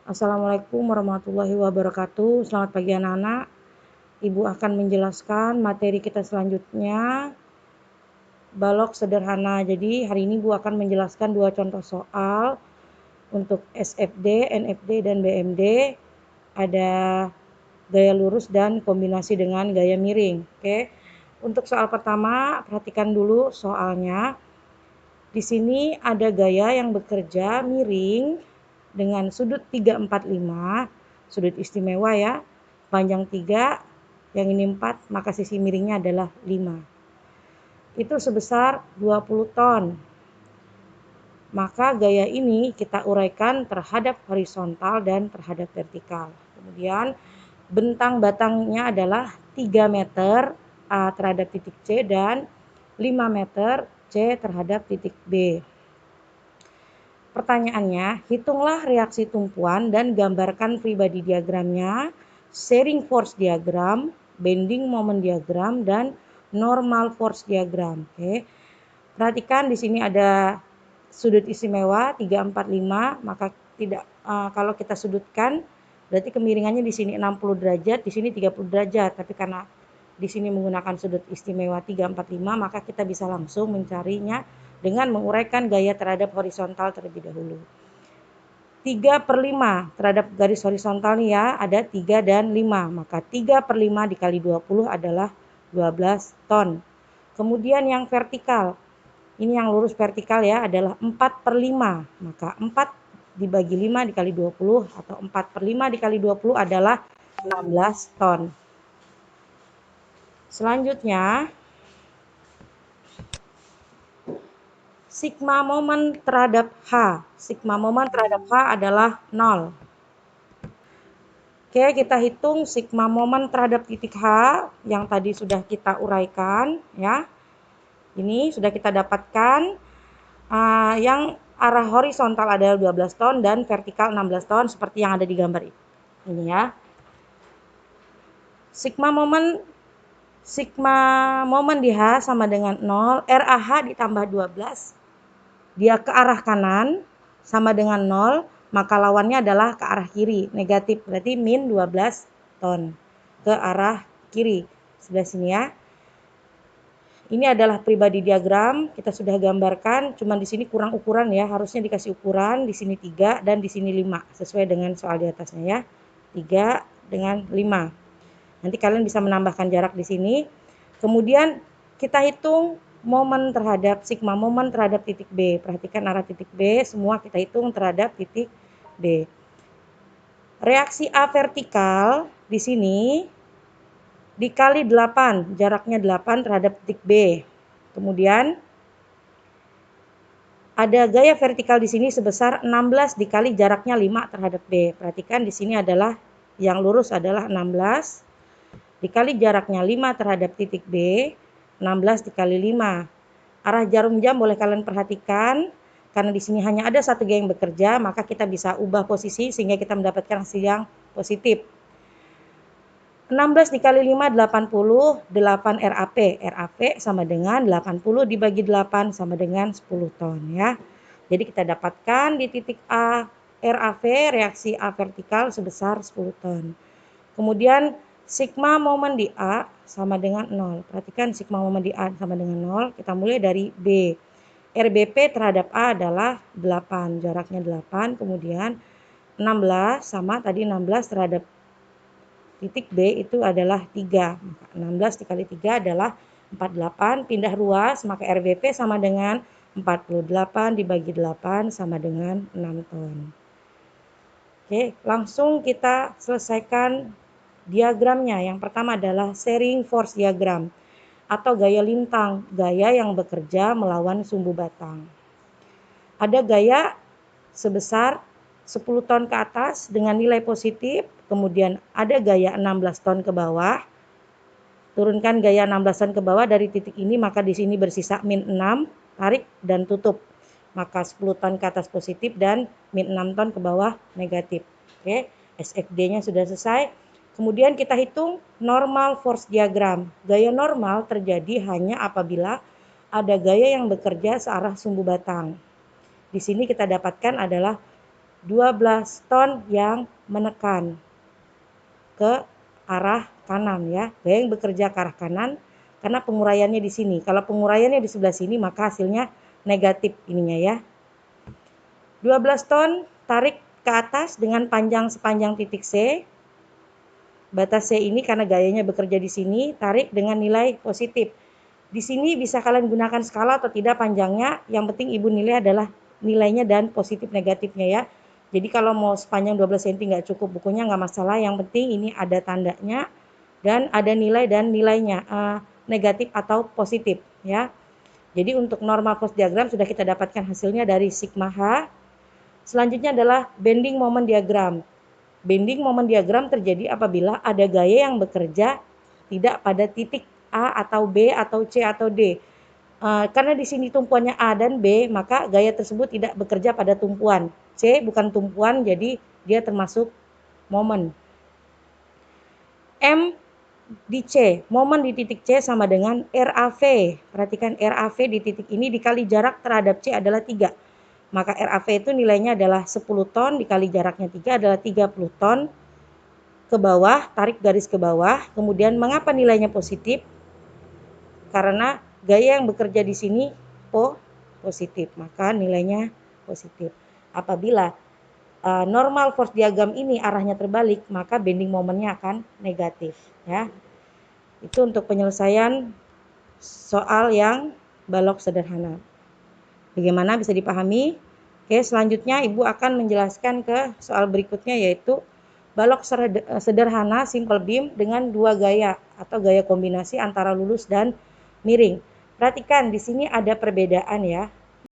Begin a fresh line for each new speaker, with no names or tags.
Assalamualaikum warahmatullahi wabarakatuh. Selamat pagi anak-anak. Ibu akan menjelaskan materi kita selanjutnya, balok sederhana. Jadi hari ini Ibu akan menjelaskan 2 contoh soal untuk SFD, NFD, dan BMD. Ada gaya lurus dan kombinasi dengan gaya miring. Oke. Untuk soal pertama, perhatikan dulu soalnya. Di sini ada gaya yang bekerja miring dengan sudut 345, sudut istimewa ya, panjang 3, yang ini 4, maka sisi miringnya adalah 5. Itu sebesar 20 ton. Maka gaya ini kita uraikan terhadap horizontal dan terhadap vertikal. Kemudian bentang batangnya adalah 3 meter A terhadap titik C dan 5 meter C terhadap titik B. Pertanyaannya, hitunglah reaksi tumpuan dan gambarkan pribadi diagramnya, sharing force diagram, bending moment diagram, dan normal force diagram. Oke. Perhatikan di sini ada sudut istimewa 345, maka tidak kalau kita sudutkan berarti kemiringannya di sini 60 derajat, di sini 30 derajat. Tapi karena di sini menggunakan sudut istimewa 345, maka kita bisa langsung mencarinya dengan menguraikan gaya terhadap horizontal terlebih dahulu. 3/5 terhadap garis horizontal nih ya, ada 3 dan 5. Maka 3/5 dikali 20 adalah 12 ton. Kemudian yang vertikal, ini yang lurus vertikal ya, adalah 4/5. Maka 4 dibagi 5 dikali 20 atau 4/5 dikali 20 adalah 16 ton. Selanjutnya, sigma momen terhadap H. Sigma momen terhadap H adalah 0. Oke, kita hitung sigma momen terhadap titik H yang tadi sudah kita uraikan ya. Ini sudah kita dapatkan yang arah horizontal adalah 12 ton dan vertikal 16 ton seperti yang ada di gambar ini ya. Sigma momen di H sama dengan 0, RAH ditambah 12. Dia ke arah kanan sama dengan 0, maka lawannya adalah ke arah kiri, negatif, berarti min 12 ton ke arah kiri. Sebelah sini ya. Ini adalah pribadi diagram, kita sudah gambarkan, cuman di sini kurang ukuran ya, harusnya dikasih ukuran, di sini 3 dan di sini 5, sesuai dengan soal di atasnya ya. 3 dengan 5. Nanti kalian bisa menambahkan jarak di sini. Kemudian kita hitung momen terhadap sigma momen terhadap titik B. Perhatikan arah titik B, semua kita hitung terhadap titik B. Reaksi A vertikal di sini dikali 8, jaraknya 8 terhadap titik B. Kemudian ada gaya vertikal di sini sebesar 16 dikali jaraknya 5 terhadap B. Perhatikan di sini adalah yang lurus adalah 16 dikali jaraknya 5 terhadap titik B, 16 dikali 5. Arah jarum jam boleh kalian perhatikan, karena di sini hanya ada satu gaya yang bekerja, maka kita bisa ubah posisi sehingga kita mendapatkan hasil yang positif. 16 dikali 5, 80, 8 RAP. RAP sama dengan 80 dibagi 8 sama dengan 10 ton ya. Jadi kita dapatkan di titik A, RAV, reaksi A vertikal sebesar 10 ton. Kemudian sigma momen di A sama dengan 0. Perhatikan sigma momen di A sama dengan 0. Kita mulai dari B. RBP terhadap A adalah 8. Jaraknya 8. Kemudian 16 sama tadi 16 terhadap titik B itu adalah 3. Maka 16 dikali 3 adalah 48. Pindah ruas, maka RBP sama dengan 48 dibagi 8 sama dengan 6 ton. Oke, langsung kita selesaikan diagramnya. Yang pertama adalah sharing force diagram atau gaya lintang, gaya yang bekerja melawan sumbu batang. Ada gaya sebesar 10 ton ke atas dengan nilai positif, kemudian ada gaya 16 ton ke bawah. Turunkan gaya 16 ton ke bawah dari titik ini, maka di sini bersisa min 6, tarik dan tutup. Maka 10 ton ke atas positif dan min 6 ton ke bawah negatif. Oke, SFD-nya sudah selesai. Kemudian kita hitung normal force diagram. Gaya normal terjadi hanya apabila ada gaya yang bekerja searah sumbu batang. Di sini kita dapatkan adalah 12 ton yang menekan ke arah kanan ya. Gaya yang bekerja ke arah kanan karena penguraiannya di sini. Kalau penguraiannya di sebelah sini maka hasilnya negatif ininya ya. 12 ton tarik ke atas dengan panjang sepanjang titik C. Batas C ini karena gayanya bekerja di sini, tarik dengan nilai positif. Di sini bisa kalian gunakan skala atau tidak panjangnya, yang penting ibu nilai adalah nilainya dan positif negatifnya ya. Jadi kalau mau sepanjang 12 cm nggak cukup bukunya nggak masalah, yang penting ini ada tandanya dan ada nilai dan nilainya negatif atau positif ya. Jadi untuk normal force diagram sudah kita dapatkan hasilnya dari sigma H. Selanjutnya adalah bending moment diagram. Bending moment diagram terjadi apabila ada gaya yang bekerja tidak pada titik A atau B atau C atau D. Karena di sini tumpuannya A dan B, maka gaya tersebut tidak bekerja pada tumpuan. C bukan tumpuan, jadi dia termasuk momen. M di C, momen di titik C sama dengan RAV. Perhatikan RAV di titik ini dikali jarak terhadap C adalah 3. Maka RAV itu nilainya adalah 10 ton dikali jaraknya 3 adalah 30 ton. Ke bawah, tarik garis ke bawah. Kemudian mengapa nilainya positif? Karena gaya yang bekerja di sini positif, maka nilainya positif. Apabila normal force diagram ini arahnya terbalik, maka bending momennya akan negatif ya. Itu untuk penyelesaian soal yang balok sederhana. Bagaimana, bisa dipahami? Oke, selanjutnya Ibu akan menjelaskan ke soal berikutnya, yaitu balok sederhana simple beam dengan dua gaya atau gaya kombinasi antara lurus dan miring. Perhatikan di sini ada perbedaan ya.